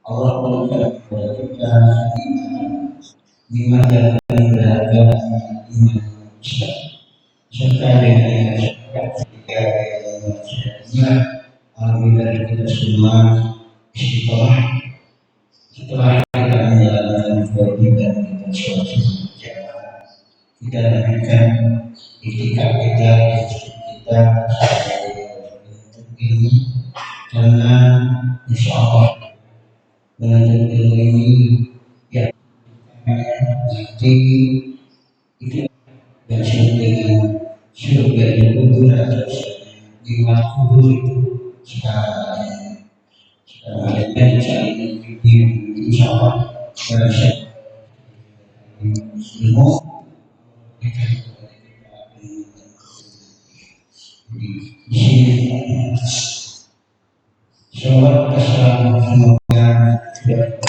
Allah memberikan kepada kita lima jalan berharga iman manusia serta dengan ketika manusia alhamdulillah kita semua istiqomah setelah kita menjalankan kewajiban kita suatu jamaah kita dapatkan itikaf kita ini karena insya Allah dengan ilmu ini yang nanti itu bersama dengan surga yang kubur atau nikmat kubur itu sekarang ada cari insya Allah berasa ilmu di sini sholat kesalam semoga tidak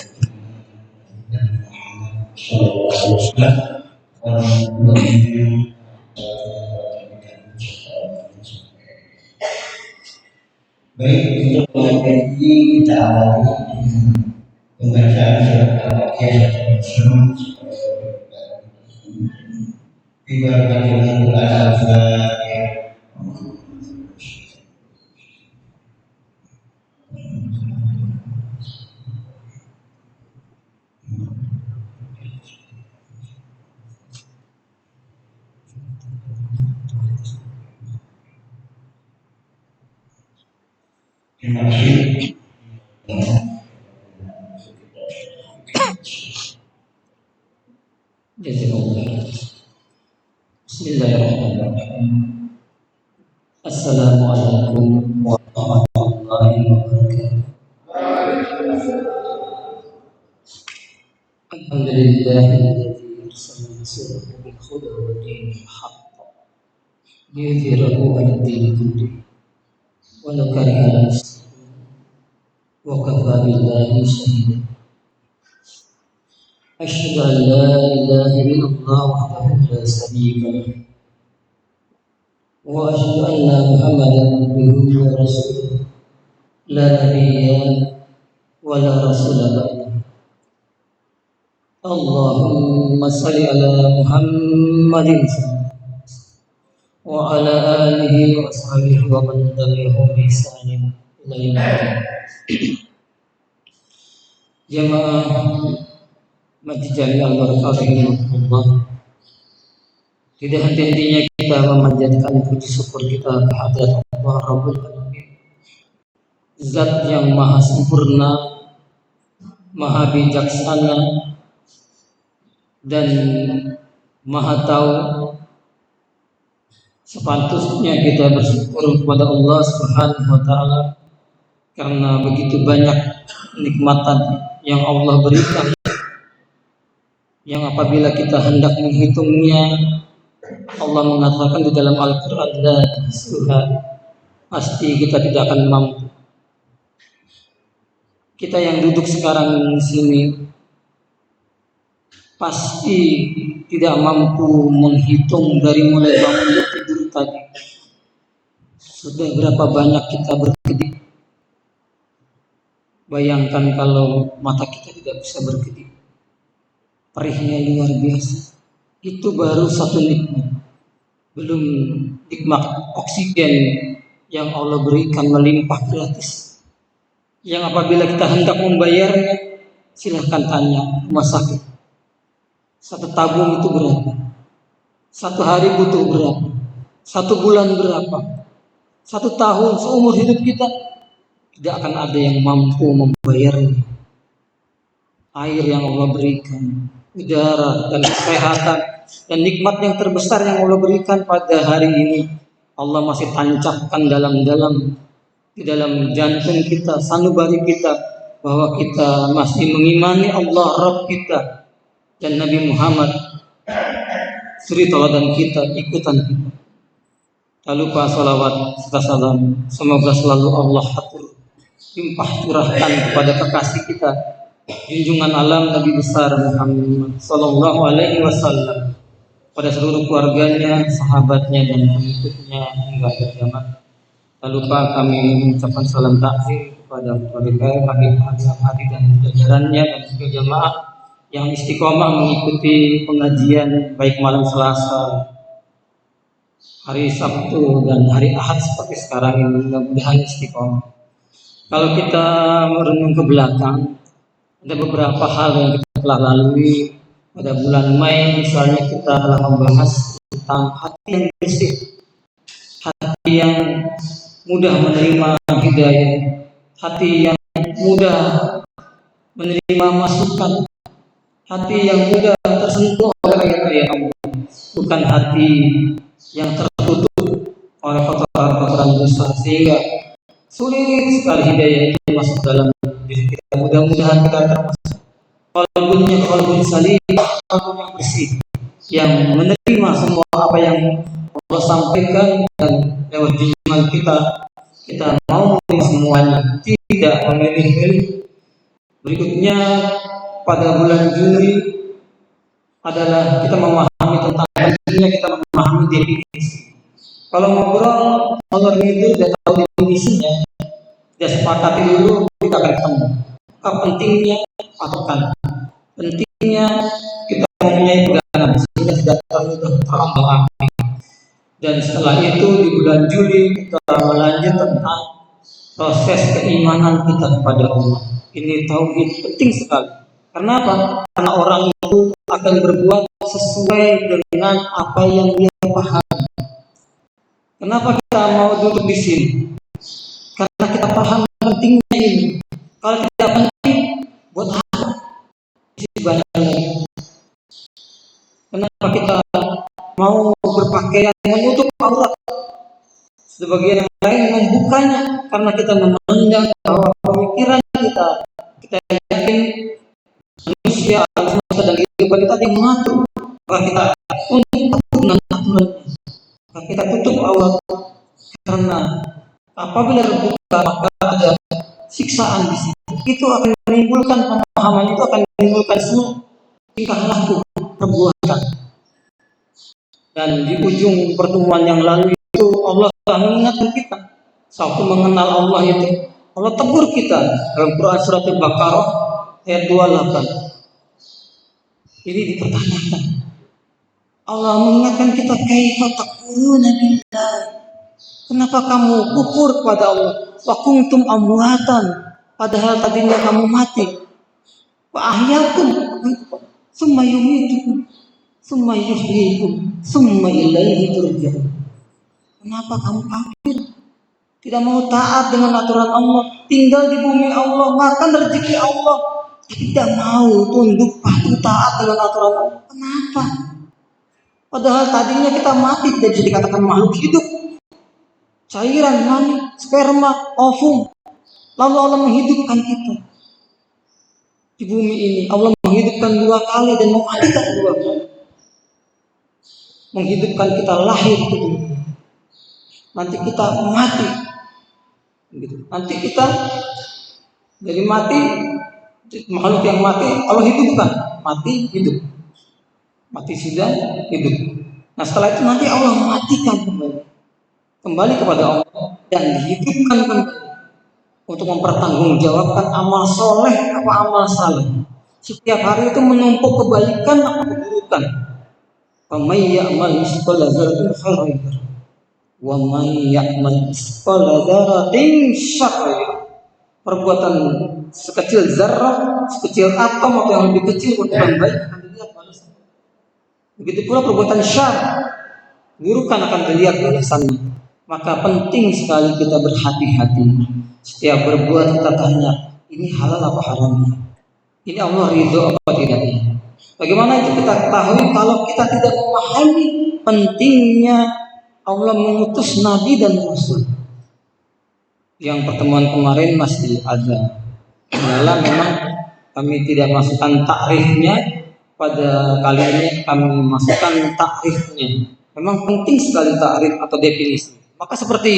baik untuk pelajaran ini kita awali pembacaan surat Al-Baqarah bersama Al-Fatihah. Terima kasih. Bismillahirrahmanirrahim. Assalamualaikum warahmatullahi wabarakatuh. Alhamdulillahilladzi arsala rasulahu bil huda wa dinil haqq liyudhhirahu 'ala ad-dini kullihi walau karihal musyrikun wa kafaa billahi shahidan. Asyhadu an la ilaha illallah wahdahu la syarika lahu wa asyhadu anna Muhammadan abduhu wa rasuluhu la nabiyya wa la rasula ba'dahu. Allahumma shalli ala Muhammadin wa ala alihi wa ashabihi wa man tabi'ahum bi ihsanin ila yaumil qiyamah. Jamaah Masjid Jami Al-Barakah rahimahullah, tidak henti-hentinya kita memanjatkan puji syukur kita kehadirat Allah Rabbul Alamin, Zat yang maha sempurna, maha bijaksana, dan maha tahu. Sepatutnya kita bersyukur kepada Allah Subhanahu wa taala karena begitu banyak nikmatan yang Allah berikan, yang apabila kita hendak menghitungnya, Allah mengatakan di dalam Al-Quran, la tuhsuha, pasti kita tidak akan mampu. Kita yang duduk sekarang di sini pasti tidak mampu menghitung dari mulai bangun tidur tadi sudah berapa banyak kita berkedip. Bayangkan kalau mata kita tidak bisa berkedip, perihnya luar biasa. Itu baru satu nikmat, belum nikmat oksigen yang Allah berikan melimpah gratis, yang apabila kita hendak membayarnya, silahkan tanya rumah sakit. Satu tabung itu berapa? Satu hari butuh berapa? Satu bulan berapa? Satu tahun, seumur hidup kita tidak akan ada yang mampu membayarnya. Air yang Allah berikan, udara dan kesehatan dan nikmat yang terbesar yang Allah berikan pada hari ini, Allah masih tancapkan dalam-dalam di dalam jantung kita, sanubari kita, bahwa kita masih mengimani Allah Rabb kita dan Nabi Muhammad suri tauladan kita, ikutan kita. Tak lupa salawat serta salam semoga selalu Allah atur limpah curahkan kepada kekasih kita, junjungan alam Nabi besar Muhammad sallallahu alaihi wasallam, pada seluruh keluarganya, sahabatnya dan pengikutnya hingga akhir zaman. Tak lupa kami mengucapkan salam takzim kepada keluarga, bagi dan jajarannya dan juga jamaah yang istiqomah mengikuti pengajian baik malam Selasa, hari Sabtu dan hari Ahad seperti sekarang ini. Mudah-mudahan istiqomah. Kalau kita merenung ke belakang, ada beberapa hal yang kita telah lalui pada bulan Mei. Misalnya kita telah membahas tentang hati yang bersih, hati yang mudah menerima hidayah, hati yang mudah menerima masukan, hati yang mudah tersentuh oleh ayat-ayat Allah, bukan hati yang tertutup oleh kotoran-kotoran dosa sehingga sulit sekali hidayah itu masuk dalam diri kita. Mudah-mudahan kita termasuk qalbunnya qalbun salim, qalbun yang bersih, yang menerima semua apa yang Allah sampaikan, dan lewat junjungan kita mau menerima semuanya, tidak memilih-milih. Berikutnya pada bulan Juli adalah kita memahami tentang pentingnya kita memahami definisi. Kalau ngobrol kalau itu udah tahu definisinya, dia sepakati dulu, kita akan ketemu apa pentingnya patokan, pentingnya kita mempunyai pegangan sehingga tidak terlalu terombang-ambing. Dan setelah itu di bulan Juli kita melanjut tentang proses keimanan kita kepada Allah. Ini tauhid penting sekali. Karena apa? Karena orang itu akan berbuat sesuai dengan apa yang dia pahami. Kenapa kita mau duduk di sini? Karena kita paham pentingnya ini. Kalau tidak penting, buat apa? Isi banyak lagi. Kenapa kita mau berpakaian menutup aurat? Sebagian yang lain membukanya karena kita memandang bahwa pemikiran kita yakin manusia alam semesta dan kehidupan kita yang mengatur, maka kita untuk dengan aturan, maka kita tutup aurat karena apabila terbuka maka ada siksaan di situ. Itu akan menimbulkan pemahaman, itu akan menimbulkan semua tingkah laku perbuatan. Dan di ujung pertemuan yang lalu itu Allah telah mengingatkan kita. Satu mengenal Allah itu Allah tegur kita dalam Quran surat Al-Baqarah ayat 28. Ini dipertanyakan. Allah mengingatkan kita, kaifa takfuruna billah? Kenapa kamu kufur kepada Allah? Wa kuntum amwatan, padahal tadinya kamu mati. Wa ahyakum, summa yumitukum, summa yuhyikum, summa ilaihi turja'un. Kenapa kamu kafir? Tidak mau taat dengan aturan Allah, tinggal di bumi Allah, makan rezeki Allah, tidak mau tunduk patuh taat dengan aturan Allah. Kenapa? Padahal tadinya kita mati, tidak bisa dikatakan makhluk hidup. Cairan mani, sperma, ovum. Lalu Allah menghidupkan kita di bumi ini. Allah menghidupkan 2 kali dan mematikan 2 kali. Menghidupkan kita lahir ke dunia. Nanti kita mati. Nanti kita jadi mati, makhluk yang mati Allah hidupkan, mati hidup, mati sudah hidup. Nah setelah itu nanti Allah mematikan kembali kepada Allah dan dihidupkan kembali untuk mempertanggungjawabkan amal soleh apa amal saleh. Setiap hari itu menumpuk kebaikan atau keburukan. Faman ya'mal mithqala dzarratin khairan yarah wa man ya'mal mithqala dzarratin syarran yarah. Perbuatan sekecil zarrah, sekecil atom atau yang lebih kecil perbuatan baik akan dilihat balasannya. Begitu pula perbuatan syar, burukan akan dilihat balasannya. Maka penting sekali kita berhati-hati. Setiap berbuat kita tanya, ini halal apa haramnya? Ini Allah ridho apa tidaknya? Bagaimana itu kita ketahui kalau kita tidak memahami pentingnya Allah mengutus Nabi dan Rasul? Yang pertemuan kemarin masih ada kendala, memang kami tidak masukkan takrifnya. Pada kali ini kami masukkan takrifnya. Memang penting sekali takrif atau definisi. Maka seperti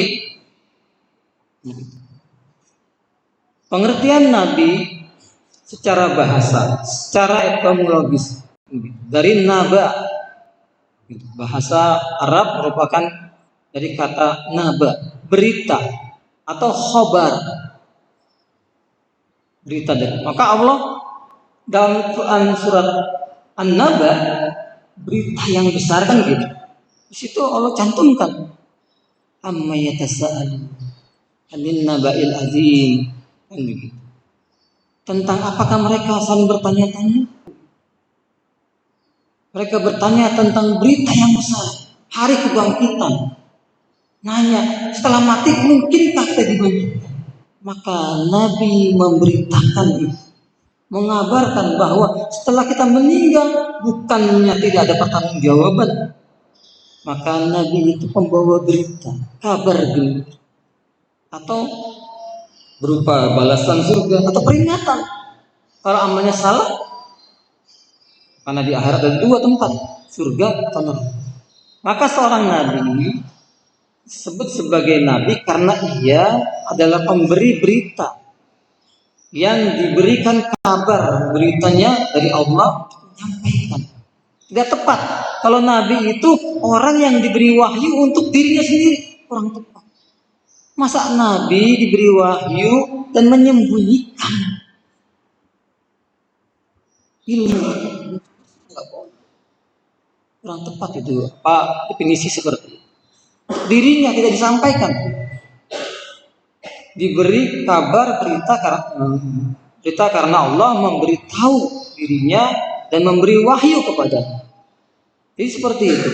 pengertian Nabi secara bahasa, secara etimologis dari naba, bahasa Arab merupakan dari kata naba, berita atau khobar. berita dari. Maka Allah dalam Quran surat An-Naba, berita yang besar kan gitu. Di situ Allah cantumkan amma yatasaalun 'anil naba'il azim, kan begitu. Tentang apakah mereka saling bertanya-tanya? Mereka bertanya tentang berita yang besar, hari kebangkitan. Nanya, setelah mati mungkinkah kita dibangkitkan? Maka Nabi memberitakan itu, mengabarkan bahwa setelah kita meninggal bukannya tidak ada pertanggungjawaban. Maka Nabi itu pembawa berita, kabar gembira, atau berupa balasan surga atau peringatan kalau amalnya salah. Karena di akhirat ada dua tempat, surga atau neraka. Maka seorang nabi disebut sebagai nabi karena ia adalah pemberi berita yang diberikan kabar, beritanya dari Allah menyampaikan. Tidak tepat kalau nabi itu orang yang diberi wahyu untuk dirinya sendiri, kurang tepat. Masa nabi diberi wahyu dan menyembunyikan ilmu? Kurang tepat itu. Apa definisi seperti itu? Dirinya tidak disampaikan, diberi kabar berita karena Allah memberitahu dirinya dan memberi wahyu kepadanya. Jadi seperti itu.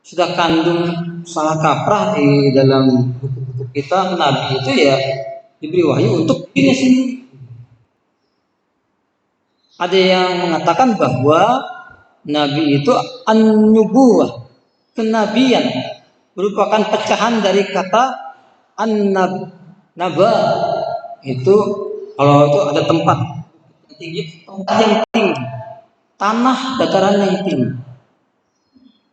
Sudah kandung salah kaprah di dalam buku-buku kita, nabi itu ya diberi wahyu untuk dirinya sendiri. Ada yang mengatakan bahwa nabi itu an-nubuwah, kenabian, merupakan pecahan dari kata an-naba. Itu kalau itu ada tempat tinggi, tempat yang tinggi, tanah dataran yang tinggi.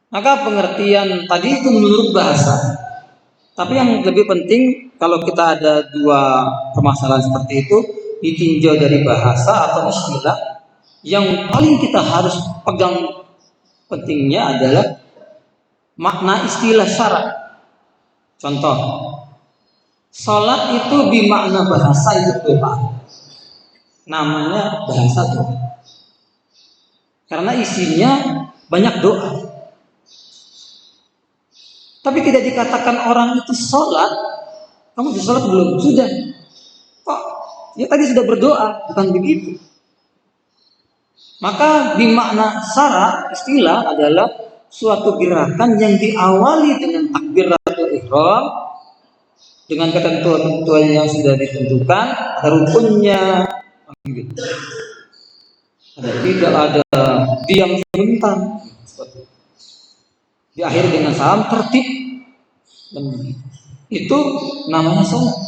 Maka pengertian tadi itu menurut bahasa. Tapi yang lebih penting kalau kita ada dua permasalahan seperti itu, ditinjau dari bahasa atau istilah. Yang paling kita harus pegang pentingnya adalah makna istilah syarak. Contoh, sholat itu bermakna bahasa itu doa. Namanya bahasa doa. Karena isinya banyak doa. Tapi tidak dikatakan orang itu sholat. Kamu sudah sholat belum? Sudah. Kok? Ya tadi sudah berdoa, bukan begitu. Maka bimakna syarak istilah adalah suatu gerakan yang diawali dengan takbiratul ihram dengan ketentuan-ketentuan yang sudah ditentukan, ada rukunnya, tidak ada diam sebentar, diakhiri dengan salam tertib, dan itu namanya sholat.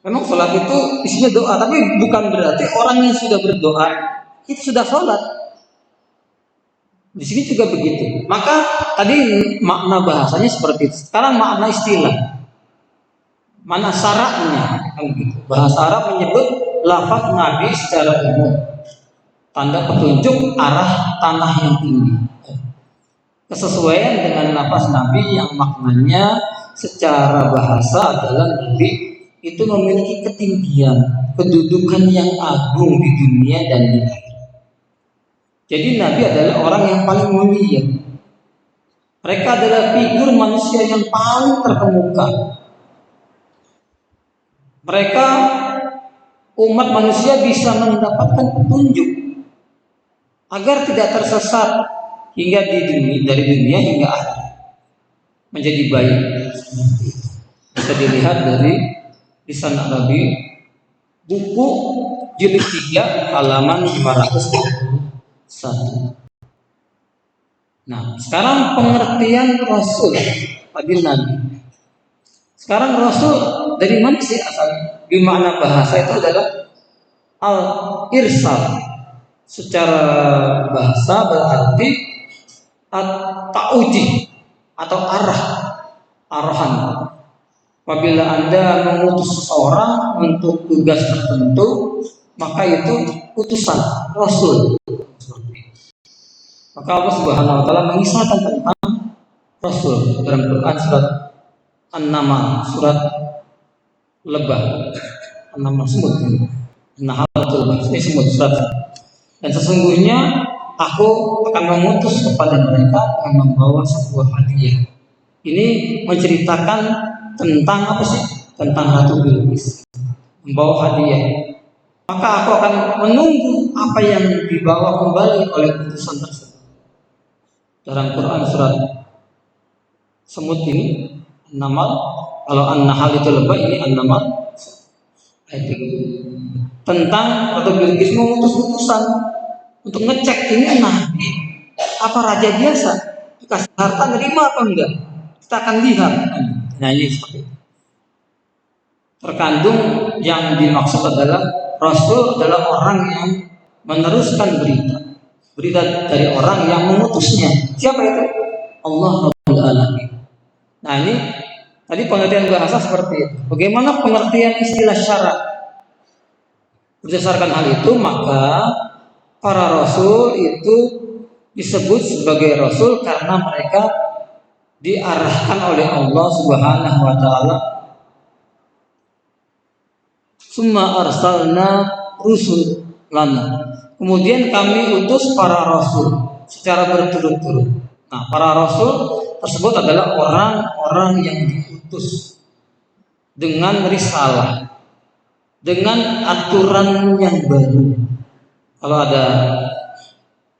Memang sholat itu isinya doa, tapi bukan berarti orang yang sudah berdoa itu sudah sholat. Di sini juga begitu. Maka tadi makna bahasanya seperti itu. Sekarang makna istilah, mana syaratnya? Bahasa Arab menyebut lafaz nabi secara umum, tanda petunjuk arah tanah yang tinggi. Kesesuaian dengan lafaz nabi yang maknanya secara bahasa adalah nabi itu memiliki ketinggian, kedudukan yang agung di dunia dan di akhirat. Jadi Nabi adalah orang yang paling mulia. Mereka adalah figur manusia yang paling terkemuka. Mereka umat manusia bisa mendapatkan petunjuk agar tidak tersesat hingga dari dunia hingga akhirat menjadi baik. Bisa dilihat dari lisan Arabi buku jilid 3 halaman 531. Nah, sekarang pengertian Rasul tadi Nabi. Sekarang Rasul dari mana sih asalnya? Di mana bahasa itu adalah al-irsal. Secara bahasa berarti at-ta'udi atau arahan. Apabila Anda mengutus seseorang untuk tugas tertentu, maka itu utusan Rasul. Maka Allah Subhanahu wa taala mengisahkan tentang Rasul dalam Quran surat An-Naml, surat lebah, nama semut, nah itu lebah, ini semut surat. Dan sesungguhnya aku akan mengutus kepada mereka yang membawa sebuah hadiah. Ini menceritakan tentang apa sih? Tentang Ratu Bilqis membawa hadiah. Maka aku akan menunggu apa yang dibawa kembali oleh utusan tersebut. Dalam Quran surat semut ini An-Naml, kalau An-Nahl itu lebah, ini An-Naml ayat 3. Tentang Ratu Bilqis mengutus utusan untuk ngecek ini nabi apa raja biasa, dikasih harta nerima apa enggak, kita akan lihat. Nah ini seperti itu. Terkandung yang dimaksud adalah Rasul adalah orang yang meneruskan berita dari orang yang mengutusnya. Siapa itu? Allah Rabbul Alamin. Nah ini tadi pengertian bahasa seperti itu. Bagaimana pengertian istilah syarat? Berdasarkan hal itu maka para rasul itu disebut sebagai rasul karena mereka diarahkan oleh Allah Subhanahu wa taala. Summa arsalna rusul lana. Kemudian kami utus para rasul secara berturut-turut. Nah, para rasul tersebut adalah orang-orang yang diutus dengan risalah, dengan aturan yang baru. Kalau ada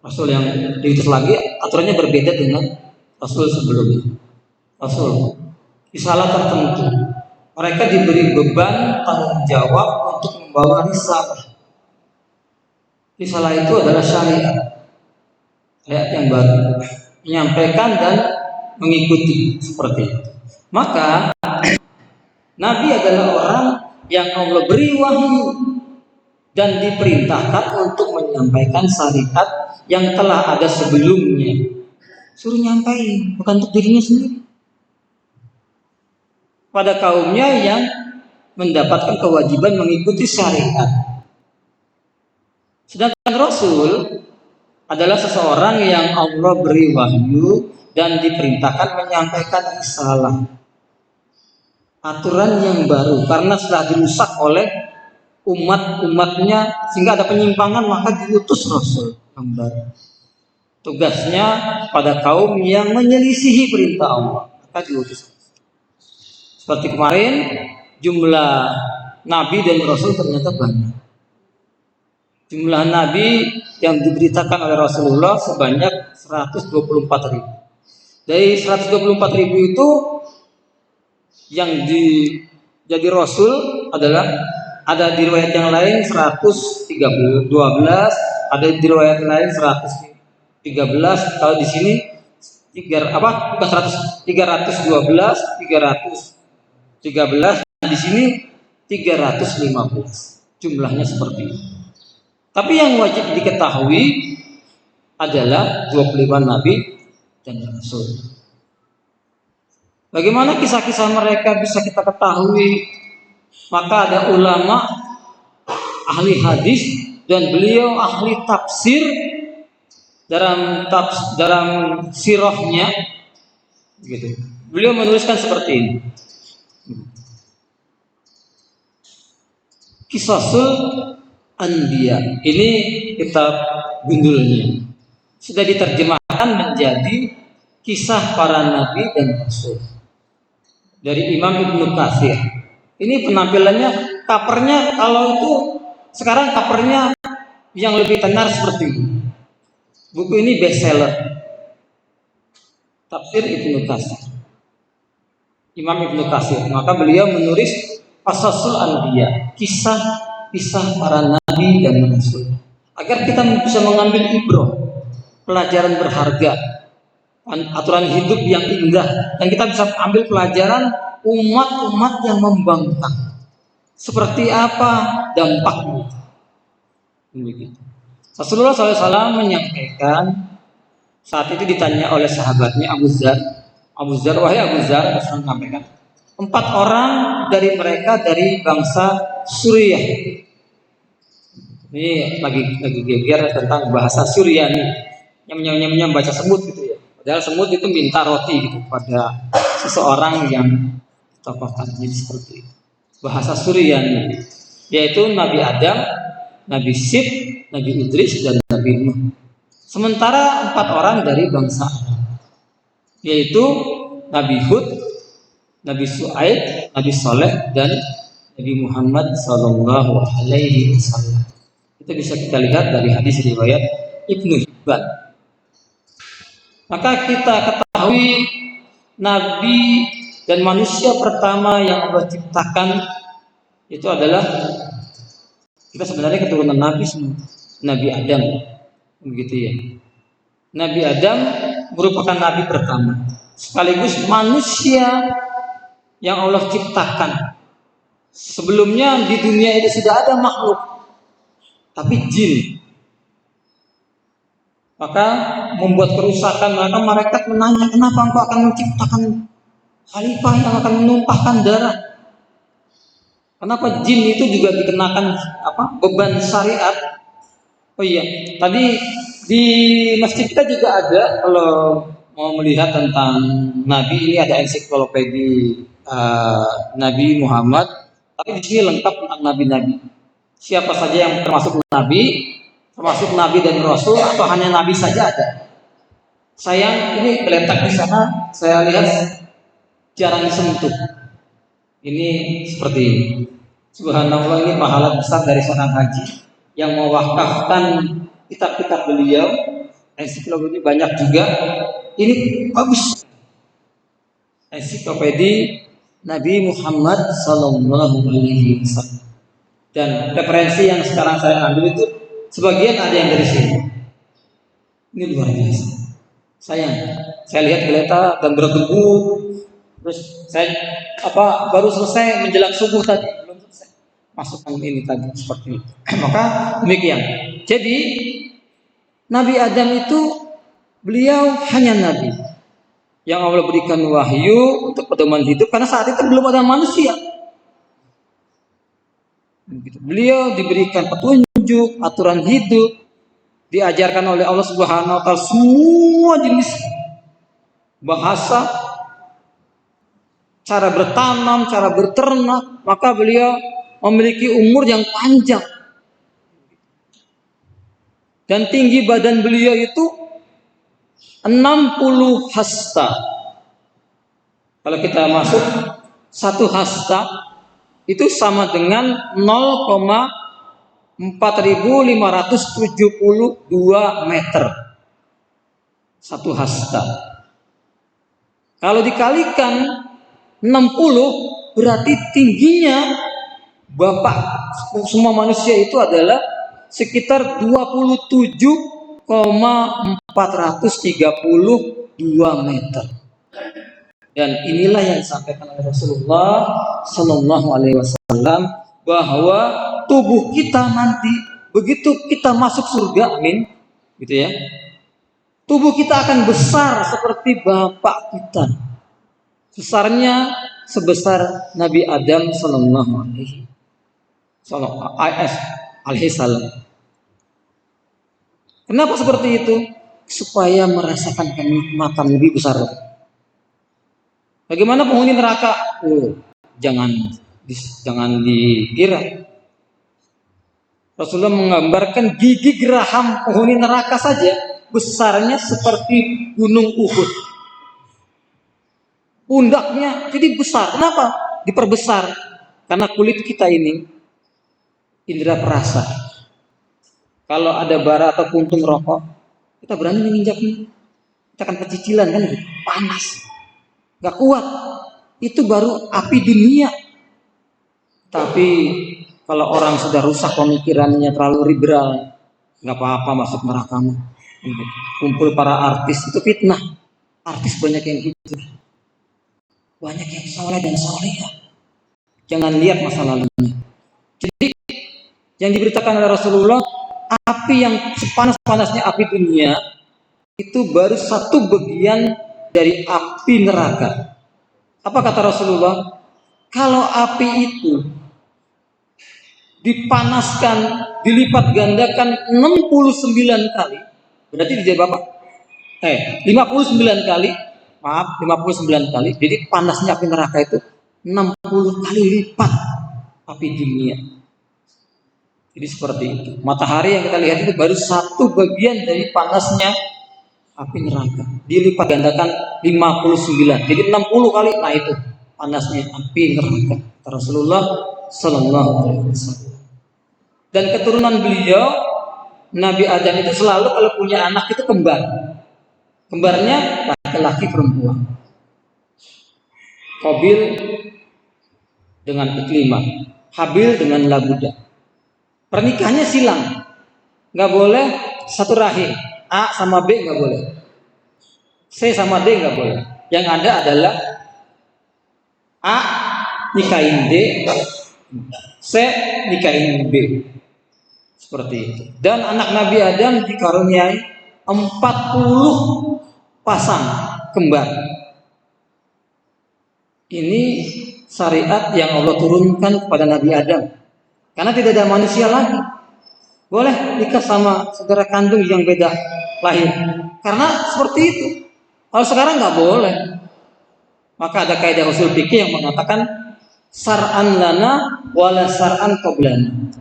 rasul yang diutus lagi, aturannya berbeda dengan rasul sebelumnya. Rasul risalah tertentu. Mereka diberi beban tanggung jawab untuk membawa risalah. Risalah itu adalah syariat, syariat yang baru, menyampaikan dan mengikuti seperti itu. Maka Nabi adalah orang yang Allah beri wahyu dan diperintahkan untuk menyampaikan syariat yang telah ada sebelumnya. Suruh nyampaikan, bukan untuk dirinya sendiri. Pada kaumnya yang mendapatkan kewajiban mengikuti syariat. Sedangkan Rasul adalah seseorang yang Allah beri wahyu dan diperintahkan menyampaikan risalah, aturan yang baru, karena setelah dirusak oleh umat-umatnya sehingga ada penyimpangan, maka diutus Rasul yang baru. Tugasnya pada kaum yang menyelisihi perintah Allah, maka diutus. Seperti kemarin, jumlah nabi dan rasul ternyata banyak. Jumlah nabi yang diberitakan oleh Rasulullah sebanyak 124.000. Dari 124.000 itu yang jadi rasul adalah ada di riwayat yang lain 112, ada di riwayat lain 113. Kalau di sini 312, 313, di sini 315. Jumlahnya seperti itu. Tapi yang wajib diketahui adalah 25 nabi dan rasul. Bagaimana kisah-kisah mereka bisa kita ketahui? Maka ada ulama ahli hadis dan beliau ahli tafsir dalam sirahnya gitu. Beliau menuliskan seperti ini. Qisasul Anbiya. Ini kitab gundulnya. Sudah diterjemahkan menjadi kisah para nabi dan rasul. Dari Imam Ibnu Katsir. Ini penampilannya, covernya kalau itu sekarang covernya yang lebih tenar seperti ini. Buku ini bestseller. Tafsir Ibnu Katsir. Imam Ibnu Katsir. Maka beliau menulis Qasasul Anbiya, kisah para nabi dan rasul. Agar kita bisa mengambil ibrah, pelajaran berharga, aturan hidup yang indah, dan kita bisa ambil pelajaran umat-umat yang membangkang. Seperti apa dampaknya? Rasulullah SAW menyampaikan, saat itu ditanya oleh sahabatnya Abu Dzar, wahai Abu Dzar, Rasulullah menyampaikan, 4 orang dari mereka dari bangsa Suriah. Ini lagi geger tentang bahasa Suryani, yang baca semut gitu ya. Padahal semut itu minta roti gitu pada seseorang yang tokohkan, jadi seperti itu. bahasa Suryani, yaitu Nabi Adam, Nabi Sib, Nabi Idris, dan Nabi Nuh. Sementara 4 orang dari bangsa Arab, yaitu Nabi Hud, Nabi Su'aib, Nabi Saleh, dan Nabi Muhammad Sallallahu Alaihi Wasallam. Itu bisa kita lihat dari hadis riwayat Ibnu Hibban. Maka kita ketahui Nabi dan manusia pertama yang Allah ciptakan itu adalah, kita sebenarnya keturunan Nabi semua, Nabi Adam, begitu ya. Nabi Adam merupakan Nabi pertama, sekaligus manusia yang Allah ciptakan. Sebelumnya di dunia itu sudah ada makhluk, tapi jin. Maka membuat kerusakan, maka mereka menanya, kenapa engkau akan menciptakan khalifah yang akan menumpahkan darah? Kenapa jin itu juga dikenakan beban syariat? Oh iya, tadi di masjid kita juga ada, kalau mau melihat tentang Nabi, ini ada ensiklopedi Nabi Muhammad. Tapi di sini lengkap tentang nabi-nabi. Siapa saja yang termasuk nabi, termasuk nabi dan rasul, atau hanya nabi saja ada. Sayang, ini terletak di sana, saya lihat jarang disentuh. Ini seperti ini. Subhanallah, ini pahala besar dari seorang haji yang mewakafkan kitab-kitab beliau. Ensiklopedi banyak juga. Ini bagus. Ensiklopedi Nabi Muhammad Sallallahu Alaihi Wasallam. Dan referensi yang sekarang saya ambil itu sebagian ada yang dari sini. Ini luar biasa. Saya lihat geletak dan berdebu. Terus saya baru selesai menjelang subuh tadi, belum selesai masukkan ini tadi seperti itu. Maka demikian. Jadi Nabi Adam itu beliau hanya nabi yang Allah berikan wahyu untuk pedoman hidup, karena saat itu belum ada manusia. Beliau diberikan petunjuk, aturan hidup, diajarkan oleh Allah Subhanahu wa Ta'ala semua jenis bahasa, cara bertanam, cara berternak. Maka beliau memiliki umur yang panjang, dan tinggi badan beliau itu 60 hasta. Kalau kita masuk 1 hasta itu sama dengan 0,4572 meter. 1 hasta. Kalau dikalikan 60, berarti tingginya Bapak semua manusia itu adalah sekitar 27,432 meter. Dan inilah yang disampaikan oleh Rasulullah Sallallahu Alaihi Wasallam, bahwa tubuh kita nanti begitu kita masuk surga, amin, gitu ya, tubuh kita akan besar seperti bapak kita, besarnya sebesar Nabi Adam Sallallahu Alaihi Wasallam. Kenapa seperti itu? Supaya merasakan kenikmatan lebih besar. Bagaimana penghuni neraka? Jangan dikira. Rasulullah menggambarkan gigi geraham penghuni neraka saja besarnya seperti gunung Uhud. Pundaknya jadi besar. Kenapa diperbesar? Karena kulit kita ini indera perasa. Kalau ada bara atau puntung rokok, kita berani menginjaknya. Kita akan pecicilan kan, panas. Gak kuat, itu baru api dunia. Tapi kalau orang sudah rusak pemikirannya, terlalu liberal, gak apa-apa masuk neraka. Kumpul para artis, itu fitnah. Artis banyak yang gitu, banyak yang soleh dan solehah. Jangan lihat masa lalunya. Jadi yang diberitakan oleh Rasulullah, api yang sepanas-panasnya api dunia itu baru 1 bagian dari api neraka. Apa kata Rasulullah? Kalau api itu dipanaskan, dilipat gandakan 69 kali, berarti dijawab Bapak? 59 kali, maaf, 59 kali. Jadi panasnya api neraka itu 60 kali lipat api dunia. Jadi seperti itu. Matahari yang kita lihat itu baru satu bagian dari panasnya api neraka. Dilipat gandakan 59. Jadi 60 kali. Nah itu panasnya api neraka. Rasulullah Sallallahu Alaihi Wasallam. Dan keturunan beliau Nabi Adam itu selalu kalau punya anak itu kembar. Kembarnya laki-laki perempuan. Qabil dengan Iklimah, Habil dengan Labuda. Pernikahannya silang, nggak boleh satu rahim. A sama B nggak boleh, C sama D nggak boleh. Yang ada adalah A nikahin D, C nikahin B. Seperti itu. Dan anak Nabi Adam dikaruniai 40 pasang kembar. Ini syariat yang Allah turunkan kepada Nabi Adam. Karena tidak ada manusia lagi. Boleh nikah sama saudara kandung yang beda lahir. Karena seperti itu. Kalau sekarang nggak boleh. Maka ada kaidah usul fikih yang mengatakan sar'an lana wala sar'an qablana.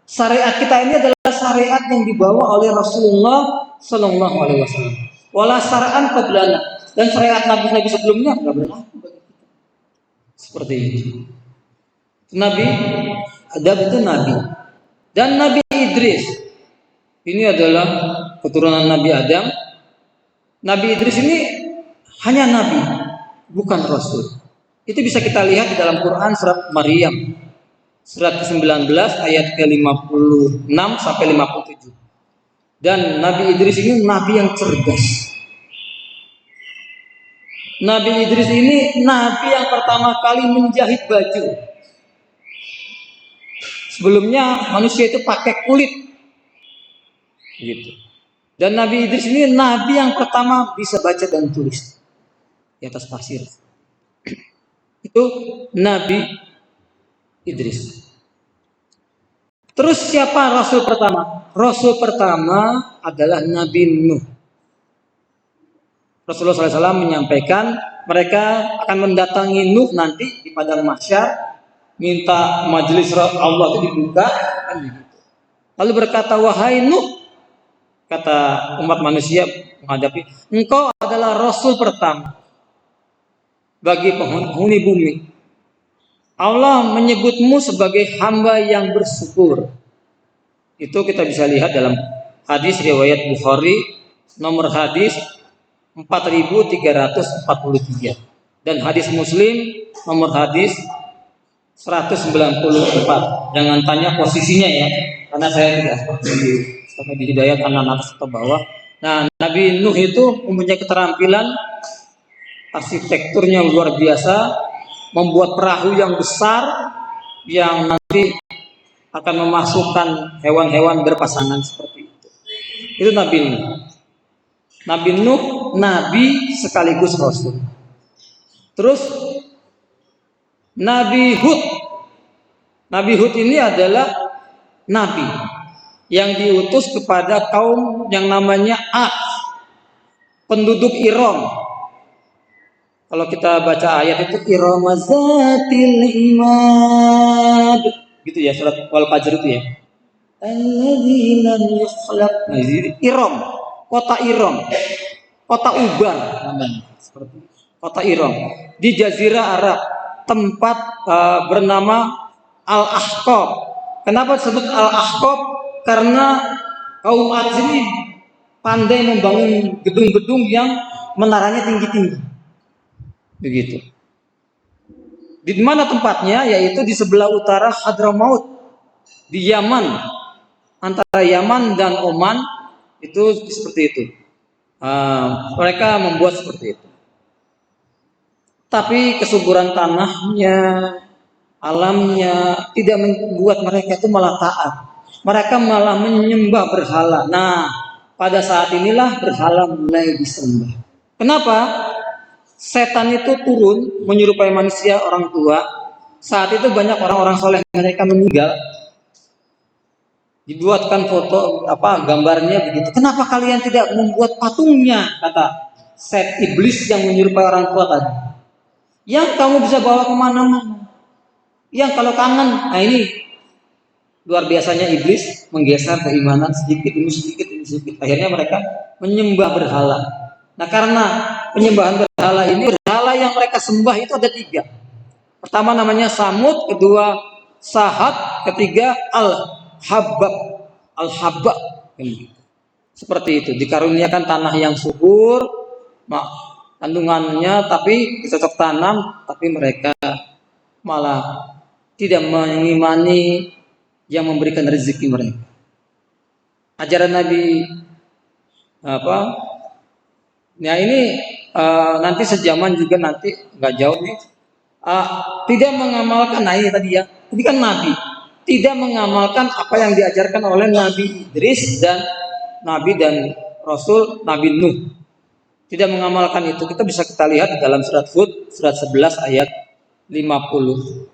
Syariat kita ini adalah syariat yang dibawa oleh Rasulullah Sallallahu Alaihi Wasallam. Wala sar'an qablana. Dan syariat nabi-nabi sebelumnya nggak berlaku bagi kita. Seperti itu. Nabi Adam itu nabi. Dan Nabi Idris ini adalah keturunan Nabi Adam. Nabi Idris ini hanya nabi, bukan rasul. Itu bisa kita lihat di dalam Quran surat Maryam, surat ke-19 ayat ke-56 sampai 57. Dan Nabi Idris ini nabi yang cerdas. Nabi Idris ini nabi yang pertama kali menjahit baju. Sebelumnya manusia itu pakai kulit, gitu. Dan Nabi Idris ini nabi yang pertama bisa baca dan tulis di atas pasir. Itu Nabi Idris. Terus siapa Rasul pertama? Rasul pertama adalah Nabi Nuh. Rasulullah SAW menyampaikan mereka akan mendatangi Nuh nanti di padang mahsyar. Minta majelis Allah itu dibuka kan begitu. Lalu berkata, wahai Nuh, kata umat manusia menghadapi, engkau adalah Rasul pertama bagi penghuni bumi. Allah menyebutmu sebagai hamba yang bersyukur. Itu kita bisa lihat dalam hadis riwayat Bukhari nomor hadis 4343 dan hadis Muslim nomor hadis 194. Jangan tanya posisinya ya, karena saya tidak seperti di Hidayat kanan atas atau bawah. Nah, Nabi Nuh itu mempunyai keterampilan arsitekturnya luar biasa, membuat perahu yang besar yang nanti akan memasukkan hewan-hewan berpasangan seperti itu. Itu Nabi Nuh. Nabi Nuh, nabi sekaligus rasul. Terus Nabi Hud. Nabi Hud ini adalah nabi yang diutus kepada kaum yang namanya Ad, penduduk Iram. Kalau kita baca ayat itu Iramazatil imad, gitu ya, surat Al-Fajr itu ya. Alladzina yukhlaq. Nah, Iram, kota Iram, kota Ubar namanya, seperti kota Iram di Jazirah Arab. Tempat bernama Al-Ahqaf. Kenapa disebut Al-Ahqaf? Karena kaum Ad ini pandai membangun gedung-gedung yang menaranya tinggi-tinggi. Begitu. Di mana tempatnya? Yaitu di sebelah utara Hadramaut, di Yaman, antara Yaman dan Oman. Itu seperti itu. Mereka membuat seperti itu. Tapi kesuburan tanahnya, alamnya tidak membuat mereka itu malah taat. Mereka malah menyembah berhala. Nah, pada saat inilah berhala mulai disembah. Kenapa? Setan itu turun menyerupai manusia orang tua. Saat itu banyak orang-orang soleh mereka meninggal. Dibuatkan foto gambarnya begitu. Kenapa kalian tidak membuat patungnya? Kata set iblis yang menyerupai orang tua tadi. Yang kamu bisa bawa kemana-mana. Yang kalau kangen, nah ini luar biasanya iblis menggeser keimanan sedikit demi sedikit demi sedikit. Akhirnya mereka menyembah berhala. Nah karena penyembahan berhala ini, berhala yang mereka sembah itu ada tiga. Pertama namanya Samud, kedua Sahat, ketiga Al-Habab. Al-Habab. Seperti itu. Dikaruniakan tanah yang subur, kandungannya tapi cocok tanam, tapi mereka malah tidak mengimani yang memberikan rezeki mereka. Ajaran Nabi apa? Nah ini nanti sejaman juga nanti nggak jauh nih. Tidak mengamalkan, nah ini tadi ya. Ini kan Nabi tidak mengamalkan apa yang diajarkan oleh Nabi Idris dan Nabi dan Rasul Nabi Nuh. Tidak mengamalkan itu. Kita bisa kita lihat di dalam surat Hud surat 11 ayat 50.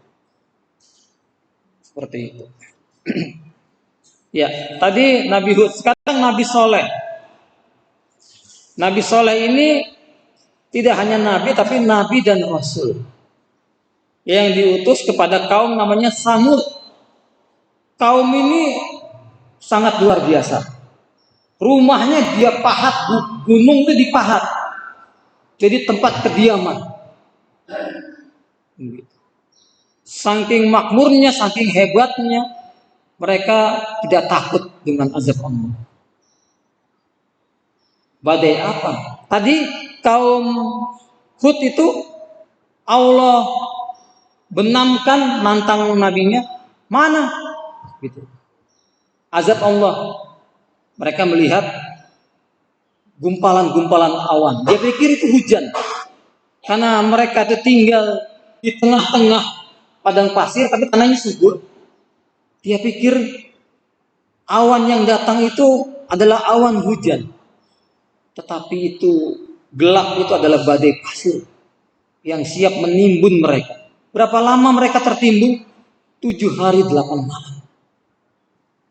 Seperti itu. Ya, tadi Nabi Hud, sekarang Nabi Soleh. Nabi Soleh ini tidak hanya Nabi tapi Nabi dan Rasul yang diutus kepada kaum namanya Samud. Kaum ini sangat luar biasa. Rumahnya dia pahat, gunung itu dipahat. Jadi tempat kediaman. Saking makmurnya, saking hebatnya, mereka tidak takut dengan azab Allah. Badai apa? Tadi kaum Hud itu Allah benamkan nantang nabinya, mana? Gitu. Azab Allah. Mereka melihat gumpalan-gumpalan awan. Dia pikir itu hujan. Karena mereka itu tinggal di tengah-tengah padang pasir, tapi tanahnya subur. Dia pikir awan yang datang itu adalah awan hujan. Tetapi itu gelap, itu adalah badai pasir yang siap menimbun mereka. Berapa lama mereka tertimbun? 7 hari 8 malam.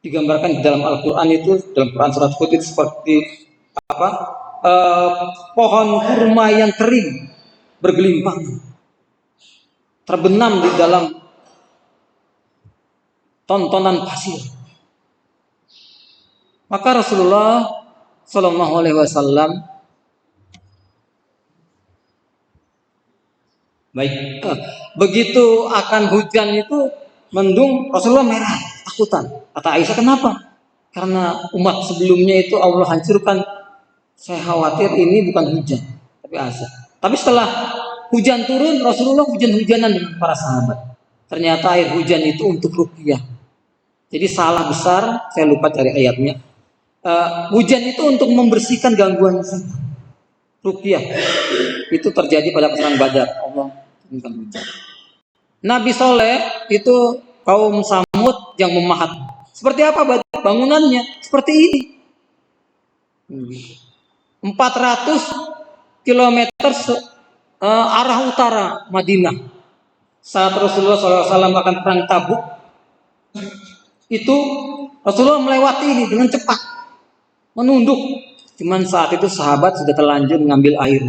Digambarkan di dalam Al-Quran itu, dalam Quran surat Hud itu seperti apa? Pohon kurma yang kering bergelimpang, terbenam di dalam tontonan pasir. Maka Rasulullah Shallallahu Alaihi Wasallam begitu akan hujan itu mendung, Rasulullah merah takutan. Kata Aisyah, kenapa? Karena umat sebelumnya itu Allah hancurkan. Saya khawatir ini bukan hujan, tapi azab. Tapi setelah hujan turun, Rasulullah hujan-hujanan dengan para sahabat. Ternyata air hujan itu untuk ruqyah. Jadi salah besar, saya lupa cari ayatnya. Hujan itu untuk membersihkan gangguan setan. Ruqyah itu terjadi pada perang Badar. Allah turunkan hujan. Nabi Soleh itu kaum Samud yang memahat. Seperti apa bangunannya? Seperti ini. 400 km arah utara Madinah. Saat Rasulullah SAW akan perang Tabuk, itu Rasulullah melewati ini dengan cepat, menunduk. Cuman saat itu sahabat sudah terlanjur mengambil air,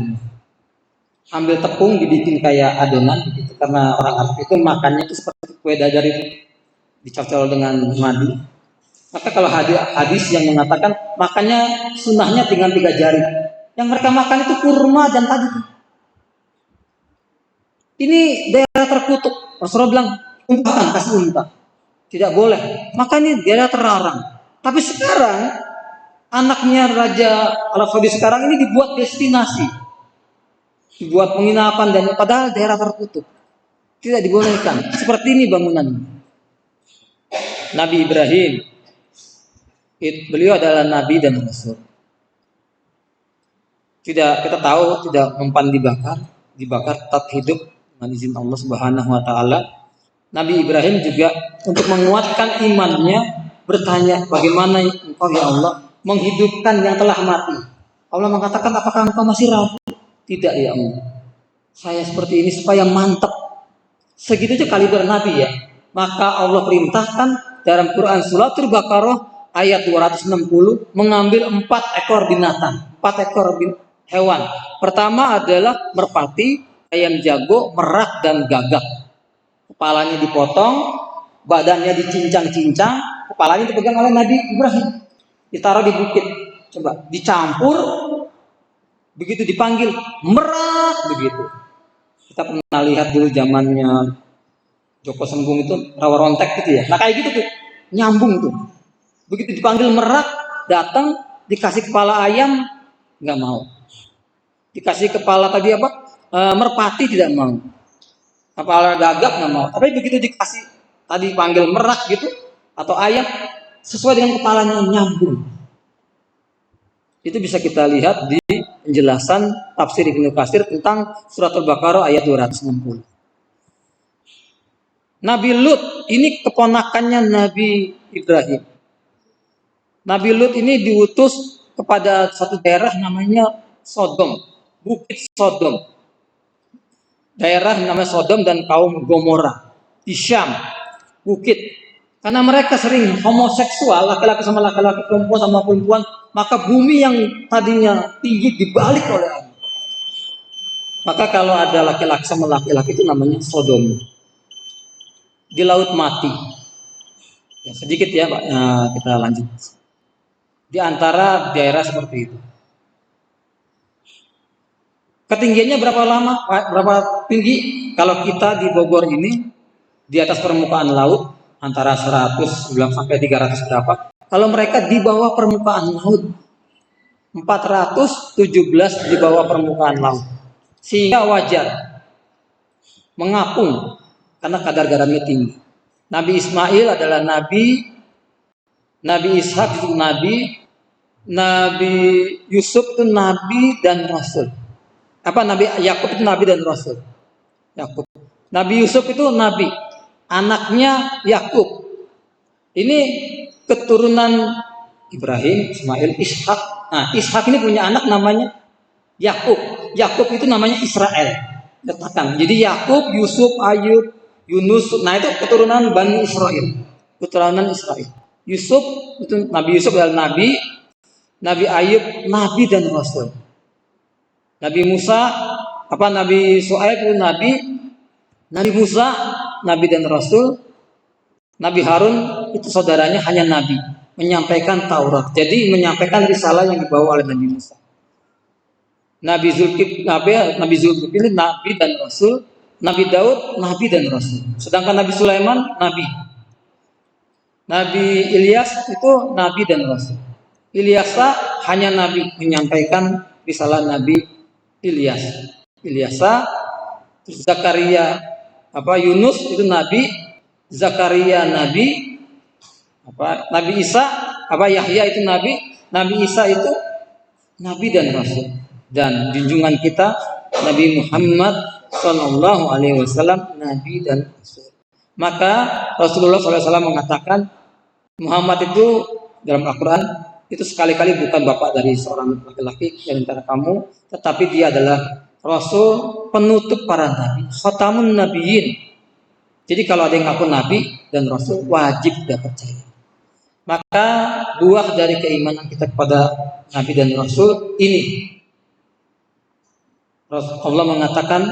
ambil tepung dibikin kayak adonan begitu, karena orang Arab itu makannya itu seperti kue dadar itu, dicocol dengan madu. Maka kalau hadis yang mengatakan makannya sunnahnya dengan 3 jari, yang mereka makan itu kurma dan tadi. Ini daerah terkutuk. Rasulullah bilang, umpahkan, kasih umpah. Tidak boleh. Maka ini daerah terlarang. Tapi sekarang anaknya Raja Arab Saudi sekarang ini dibuat destinasi, dibuat penginapan, dan padahal daerah tertutup, tidak dibolehkan. Seperti ini bangunan Nabi Ibrahim. Beliau adalah Nabi dan Rasul. Tidak, kita tahu tidak mempan dibakar tetap hidup dengan izin Allah Subhanahu Wa Taala. Nabi Ibrahim juga untuk menguatkan imannya bertanya, bagaimana engkau ya Allah menghidupkan yang telah mati? Allah mengatakan, apakah engkau masih ragu? Tidak ya Allah, saya seperti ini supaya mantap. Segitu aja kaliber Nabi ya. Maka Allah perintahkan dalam Quran Suratul Baqarah ayat 260 mengambil 4 ekor binatang, 4 ekor hewan. Pertama adalah merpati, ayam jago, merak, dan gagak. 4 kepalanya dipotong, badannya dicincang-cincang, kepalanya dipegang oleh Nabi Ibrahim, ditaruh di bukit, coba dicampur, begitu dipanggil merak begitu. Kita pernah lihat dulu zamannya Joko Sembung itu rawa rontek gitu ya, nah kayak gitu tuh, nyambung tuh, begitu dipanggil merak, datang, dikasih kepala ayam nggak mau, dikasih kepala tadi apa, merpati tidak mau, kepala gagak nggak mau, tapi begitu dikasih tadi panggil merak gitu atau ayam sesuai dengan kepalanya, nyambung. Itu bisa kita lihat di penjelasan tafsir Ibnu Katsir tentang surat Al-Baqarah ayat 260. Nabi Lut ini keponakannya Nabi Ibrahim. Nabi Lut ini diutus kepada satu daerah namanya Sodom, Bukit Sodom. Daerah namanya Sodom dan kaum Gomora di Syam, bukit. Karena mereka sering homoseksual, laki-laki sama laki-laki, perempuan sama perempuan, maka bumi yang tadinya tinggi dibalik oleh Allah. Maka kalau ada laki-laki sama laki-laki itu namanya Sodom. Di laut mati. Ya, sedikit ya Pak, kita lanjut. Di antara daerah seperti itu. Ketinggiannya berapa tinggi? Kalau kita di Bogor ini di atas permukaan laut antara 100 sampai 300 berapa? Kalau mereka di bawah permukaan laut 417 di bawah permukaan laut. Sehingga wajar mengapung karena kadar garamnya tinggi. Nabi Ismail adalah nabi, Nabi Ishak itu nabi, Nabi Yusuf itu nabi dan rasul. Nabi Yakub itu nabi dan rasul. Yakub. Nabi Yusuf itu nabi, anaknya Yakub. Ini keturunan Ibrahim, Ismail, Ishak. Nah, Ishak ini punya anak namanya Yakub. Yakub itu namanya Israel. Katakan. Jadi Yakub, Yusuf, Ayub, Yunus. Nah, itu keturunan Bani Israel. Keturunan Israel. Yusuf itu Nabi Yusuf adalah nabi, Nabi Ayub nabi dan rasul. Nabi Musa, Nabi Shu'aib itu nabi, Nabi Musa nabi dan rasul. Nabi Harun itu saudaranya hanya nabi, menyampaikan Taurat. Jadi menyampaikan risalah yang dibawa oleh Nabi Musa. Nabi Zulkifli nabi dan rasul, Nabi Daud nabi dan rasul. Sedangkan Nabi Sulaiman nabi. Nabi Ilyas itu nabi dan rasul. Ilyasa hanya nabi, menyampaikan risalah Nabi Ilyasa. Zakaria Yunus itu nabi, Zakaria nabi, Nabi Isa Yahya itu nabi, Nabi Isa itu nabi dan rasul. Dan junjungan kita Nabi Muhammad Shallallahu Alaihi Wasallam nabi dan rasul. Maka Rasulullah SAW mengatakan Muhammad itu dalam Al-Quran itu sekali-kali bukan bapak dari seorang laki-laki di antara kamu, tetapi dia adalah Rasul penutup para nabi, khatamun nabiyyin. Jadi kalau ada yang ngaku nabi dan Rasul wajib dia percaya. Maka buah dari keimanan kita kepada nabi dan Rasul ini, Allah mengatakan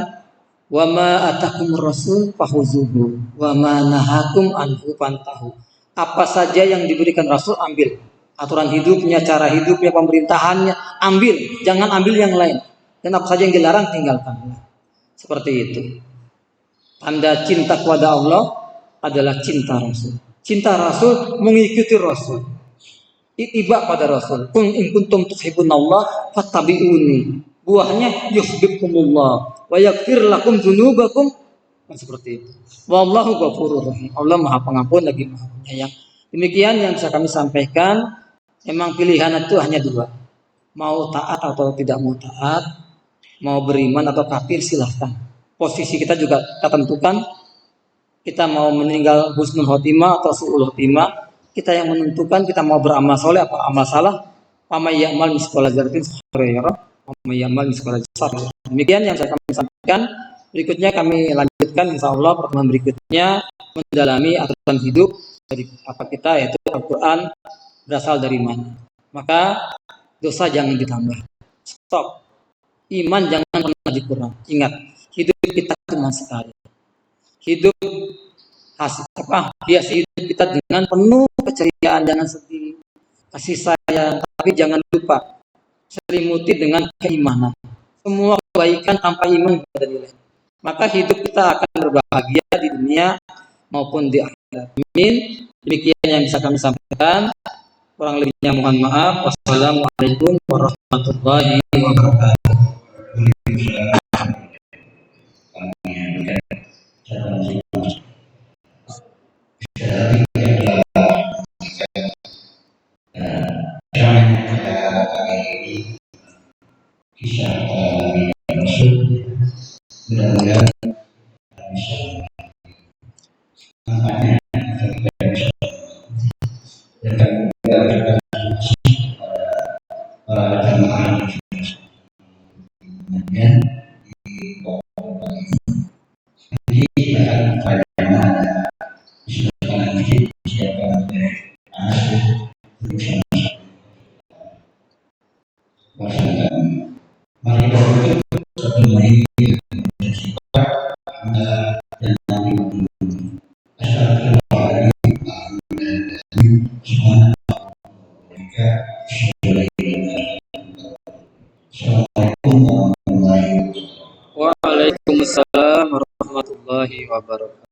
wa ma atakumur rasul fahuzuhu wa ma nahakum anhu fantahu. Apa saja yang diberikan Rasul ambil. Aturan hidupnya, cara hidupnya, pemerintahannya ambil, jangan ambil yang lain. Dan apa saja yang dilarang tinggalkan. Seperti itu. Tanda cinta kepada Allah adalah cinta Rasul. Cinta Rasul mengikuti Rasul. Ittiba pada Rasul. Kun in kuntum tuhibbunallah fattabi'uni. Buahnya yuhibbukumullah wa yaghfir lakum dzunubakum. Seperti itu. Wallahu ghafurur rahim. Allah Maha Pengampun lagi Maha Penyayang. Demikian yang bisa kami sampaikan. Memang pilihan itu hanya dua. Mau taat atau tidak mau taat, mau beriman atau kafir silahkan. Posisi kita juga kita tentukan. Kita mau meninggal husnul khotimah atau su'ul khotimah. Kita yang menentukan kita mau beramal soleh apa amal salah. Faman ya'mal mithqala dzarratin khairan wa may ya'mal mithqala dzarratin. Demikian yang saya kami sampaikan. Berikutnya kami lanjutkan insya Allah pertemuan berikutnya mendalami aturan hidup dari apa kita, yaitu Al-Quran berasal dari mana. Maka dosa jangan ditambah. Stop. Iman jangan pernah dikurang. Ingat, hidup kita cuma sekali. hidup hiasi hidup kita dengan penuh keceriaan, jangan sedih, kasih sayang, tapi jangan lupa selimuti dengan keimanan. Semua kebaikan tanpa iman tidak ada nilai. Maka hidup kita akan berbahagia di dunia maupun di akhirat. Amin. Demikian yang bisa kami sampaikan. Kurang lebihnya mohon maaf. Wassalamualaikum warahmatullahi wabarakatuh. Mudah-mudahan para jemaah Waalaikumsalam warahmatullahi wabarakatuh.